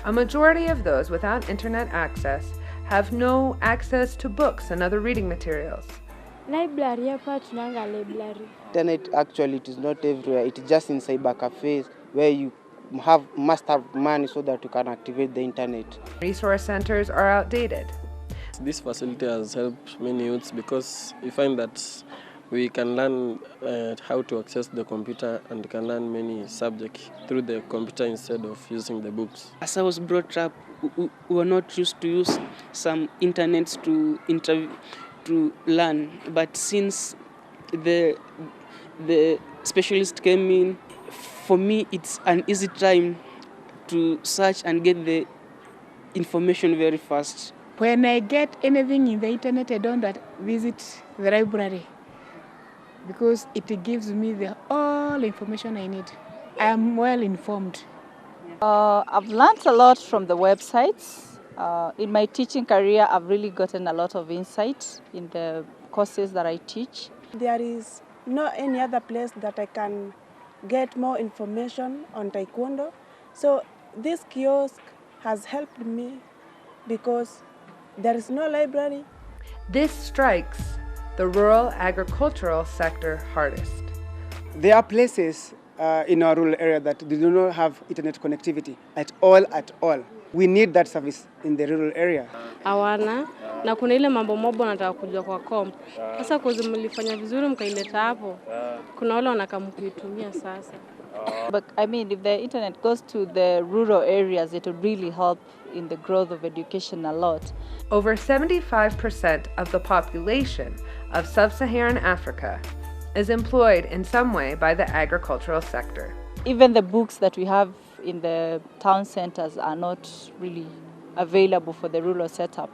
A majority of those without internet access have no access to books and other reading materials. Library hapa tunanga library. Internet actually it is not everywhere. It is just in cyber cafes where you must have money so that you can activate the internet. Resource centers are outdated. This facility has helped many youths because we find that we can learn how to access the computer and can learn many subjects through the computer instead of using the books. As I was brought up, we were not used to use some internets to learn, but since the specialist came in, for me it's an easy time to search and get the information very fast. When I get anything in the internet, I don't visit the library because it gives me all information I need. I am well informed. I've learned a lot from the websites. In my teaching career, I've really gotten a lot of insight in the courses that I teach. There is no any other place that I can get more information on Taekwondo. So this kiosk has helped me because there is no library. This strikes the rural agricultural sector hardest. There are places in our rural area that they do not have internet connectivity at all. We need that service in the rural area. Hawana na kuna ile mambo mobo nataka kujua kwa comp. Sasa kozi mlifanya vizuri mkaileta hapo. Kuna wale wanakamkuitumia sasa. But I mean, if the internet goes to the rural areas, it will really help in the growth of education a lot. Over 75% of the population of sub-Saharan Africa is employed in some way by the agricultural sector. Even the books that we have in the town centers are not really available for the rural setup.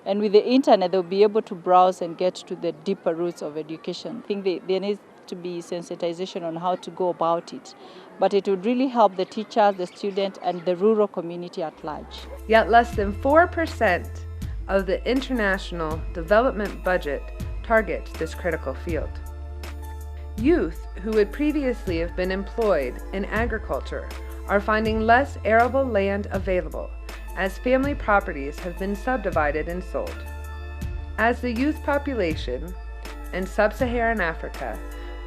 And with the internet, they'll be able to browse and get to the deeper roots of education. I think there needs to be sensitization on how to go about it. But it would really help the teachers, the student, and the rural community at large. Yet less than 4% of the international development budget targets this critical field. Youth who would previously have been employed in agriculture are finding less arable land available as family properties have been subdivided and sold. As the youth population in sub-Saharan Africa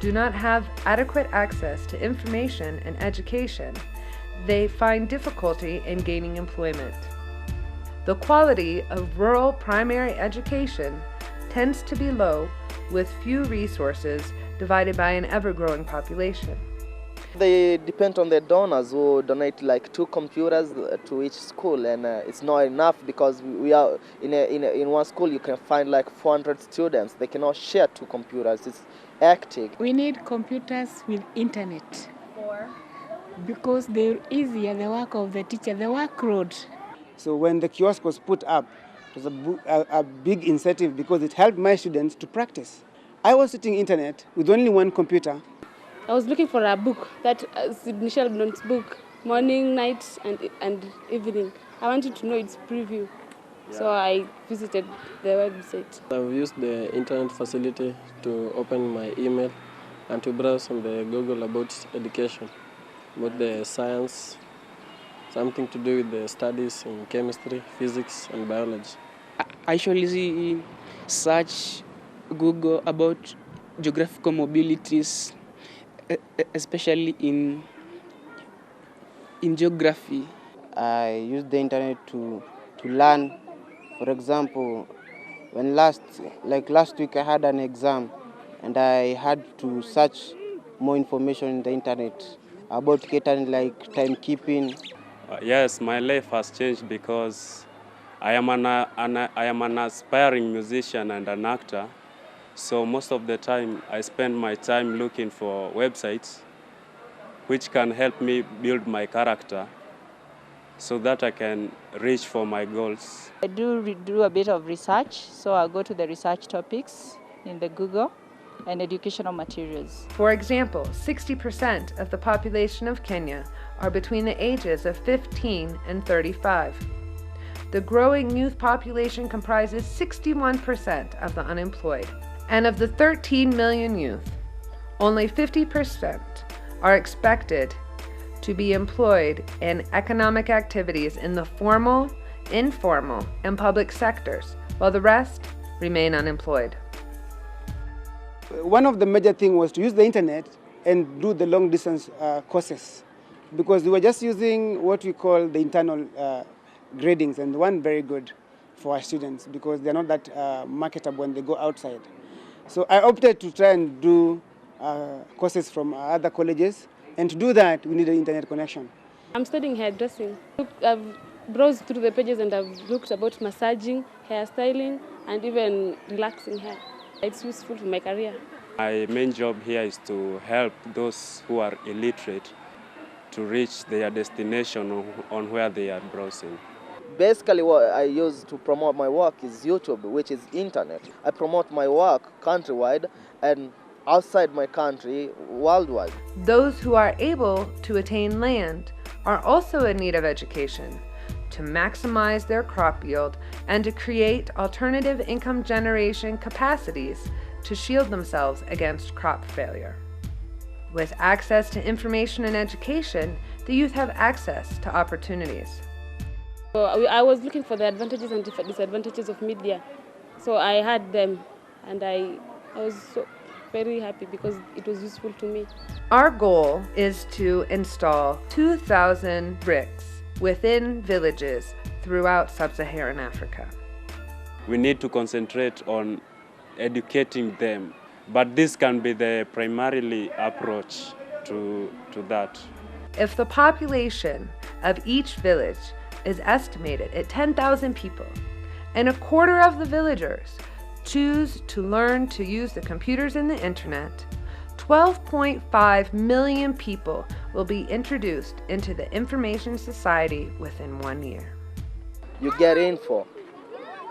do not have adequate access to information and education, they find difficulty in gaining employment. The quality of rural primary education tends to be low with few resources divided by an ever-growing population. They depend on the donors who donate like 2 computers to each school, and it's not enough because we are in one school you can find like 400 students. They cannot share 2 computers. It's hectic. We need computers with internet because they're easier, the work of the teacher, the workload. So when the kiosk was put up, it was a big incentive because it helped my students to practice. I was sitting internet with only 1 computer. I was looking for a book, that Michelle Blount's book, morning, night, and evening. I wanted to know its preview, so I visited the website. I've used the internet facility to open my email and to browse on the Google about education, about the science, something to do with the studies in chemistry, physics, and biology. I usually search Google about geographical mobilities, especially in geography. I use the internet to learn. For example, when last week I had an exam and I had to search more information in the internet about catering like timekeeping. Yes, my life has changed because I am an aspiring musician and an actor. So most of the time I spend my time looking for websites which can help me build my character so that I can reach for my goals. I do a bit of research, so I'll go to the research topics in the Google and educational materials. For example, 60% of the population of Kenya are between the ages of 15 and 35. The growing youth population comprises 61% of the unemployed. And of the 13 million youth, only 50% are expected to be employed in economic activities in the formal, informal, and public sectors, while the rest remain unemployed. One of the major things was to use the internet and do the long distance courses, because we were just using what we call the internal gradings, and one very good for our students because they're not that marketable when they go outside. So I opted to try and do courses from other colleges, and to do that we need an internet connection. I'm studying hairdressing. I've browsed through the pages and I've looked about massaging, hairstyling, and even relaxing hair. It's useful for my career. My main job here is to help those who are illiterate to reach their destination on where they are browsing. Basically, what I use to promote my work is YouTube, which is internet. I promote my work countrywide and outside my country, worldwide. Those who are able to attain land are also in need of education to maximize their crop yield and to create alternative income generation capacities to shield themselves against crop failure. With access to information and education, the youth have access to opportunities. So I was looking for the advantages and disadvantages of media. So I had them and I was so very happy because it was useful to me. Our goal is to install 2,000 bricks within villages throughout sub-Saharan Africa. We need to concentrate on educating them, but this can be the primarily approach to that. If the population of each village is estimated at 10,000 people, and a quarter of the villagers choose to learn to use the computers and the internet, 12.5 million people will be introduced into the information society within 1 year. You get info.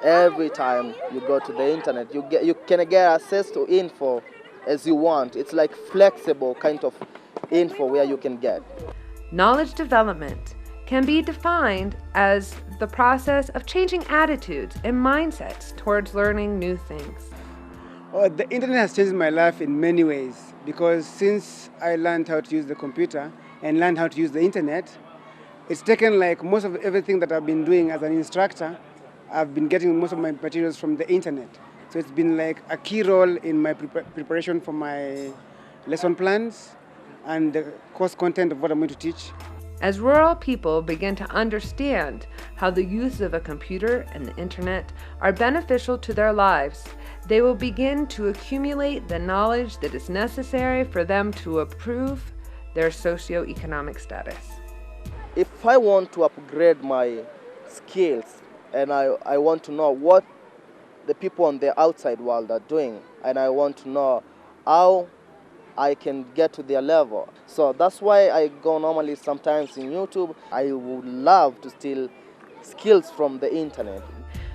Every time you go to the internet, you can get access to info as you want. It's like flexible kind of info where you can get. Knowledge development can be defined as the process of changing attitudes and mindsets towards learning new things. The internet has changed my life in many ways, because since I learned how to use the computer and learned how to use the internet, it's taken like most of everything that I've been doing as an instructor. I've been getting most of my materials from the internet. So it's been like a key role in my preparation for my lesson plans and the course content of what I'm going to teach. As rural people begin to understand how the use of a computer and the internet are beneficial to their lives, they will begin to accumulate the knowledge that is necessary for them to improve their socioeconomic status. If I want to upgrade my skills and I want to know what the people on the outside world are doing, and I want to know how I can get to their level. So that's why I go normally sometimes in YouTube. I would love to steal skills from the internet.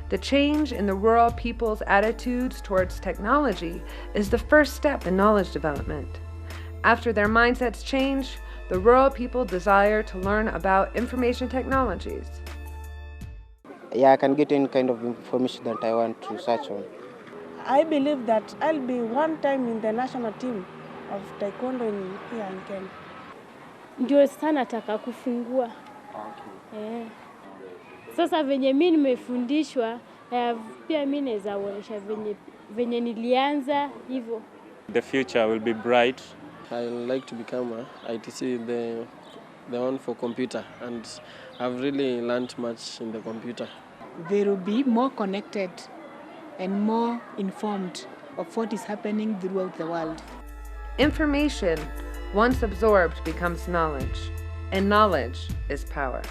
The change in the rural people's attitudes towards technology is the first step in knowledge development. After their mindsets change, the rural people desire to learn about information technologies. Yeah, I can get any kind of information that I want to search on. I believe that I'll be one time in the national team of taekwondo here in Kenya. Ndio sana nataka kufungua. Okay. Sasa venye mimi nimefundishwa pia mimi naweza kuonesha venye nilianza hivyo. The future will be bright. I like to become a ITC, the one for computer, and I've really learned much in the computer. They will be more connected and more informed of what is happening throughout the world. Information, once absorbed, becomes knowledge, and knowledge is power.